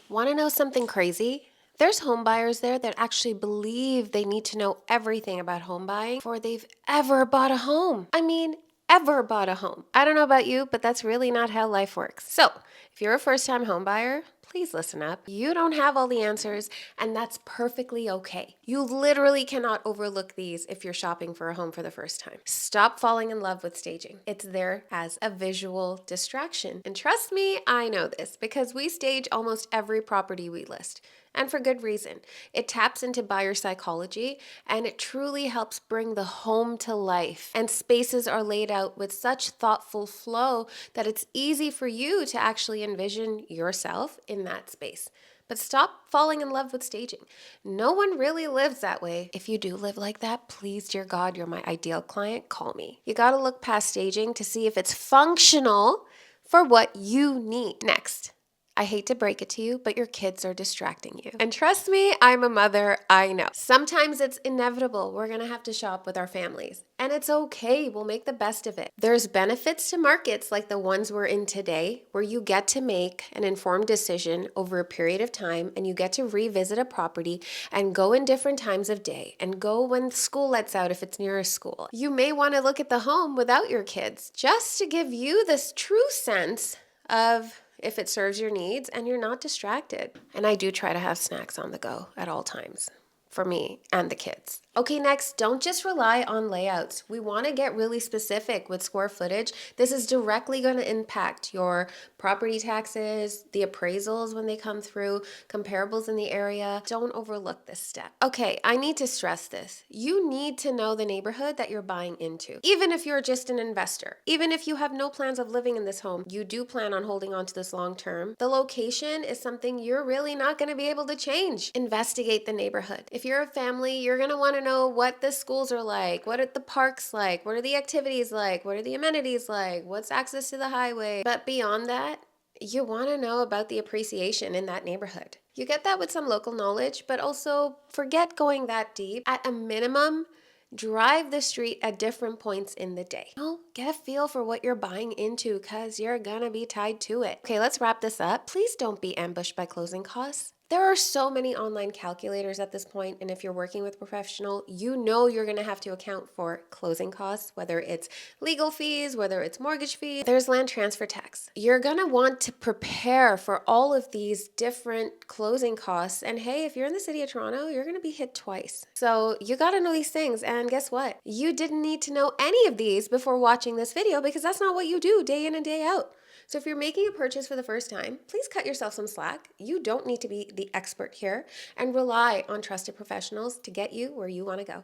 Want to know something crazy? There's home buyers there that actually believe they need to know everything about home buying before they've ever bought a home. I mean, ever bought a home. I don't know about you, but that's really not how life works. So, if you're a first-time home buyer, please listen up. You don't have all the answers, and that's perfectly okay. You literally cannot overlook these if you're shopping for a home for the first time. Stop falling in love with staging. It's there as a visual distraction. And trust me, I know this because we stage almost every property we list. And for good reason. It taps into buyer psychology and it truly helps bring the home to life. And spaces are laid out with such thoughtful flow that it's easy for you to actually envision yourself in that space. But stop falling in love with staging. No one really lives that way. If you do live like that, please, dear God, you're my ideal client, call me. You gotta look past staging to see if it's functional for what you need. Next. I hate to break it to you, but your kids are distracting you. And trust me, I'm a mother, I know. Sometimes it's inevitable. We're gonna have to shop with our families. And it's okay, we'll make the best of it. There's benefits to markets like the ones we're in today, where you get to make an informed decision over a period of time and you get to revisit a property and go in different times of day and go when school lets out if it's near a school. You may wanna look at the home without your kids, just to give you this true sense of if it serves your needs and you're not distracted. And I do try to have snacks on the go at all times for me and the kids. Okay, next, don't just rely on layouts. We want to get really specific with square footage. This is directly going to impact your property taxes, the appraisals when they come through, comparables in the area. Don't overlook this step. Okay, I need to stress this. You need to know the neighborhood that you're buying into. Even if you're just an investor, even if you have no plans of living in this home, you do plan on holding on to this long term. The location is something you're really not going to be able to change. Investigate the neighborhood. If you're a family, you're going to want to know what the schools are like, what are the parks like, what are the activities like, what are the amenities like, what's access to the highway. But beyond that, you want to know about the appreciation in that neighborhood. You get that with some local knowledge, but also forget going that deep. At a minimum, drive the street at different points in the day. Get a feel for what you're buying into because you're gonna be tied to it. Okay, let's wrap this up. Please don't be ambushed by closing costs. There are so many online calculators at this point, and if you're working with a professional, you know you're going to have to account for closing costs, whether it's legal fees, whether it's mortgage fees. There's land transfer tax. You're going to want to prepare for all of these different closing costs, and hey, if you're in the city of Toronto, you're going to be hit twice. So you got to know these things, and guess what? You didn't need to know any of these before watching this video because that's not what you do day in and day out. So if you're making a purchase for the first time, please cut yourself some slack. You don't need to be the expert here and rely on trusted professionals to get you where you want to go.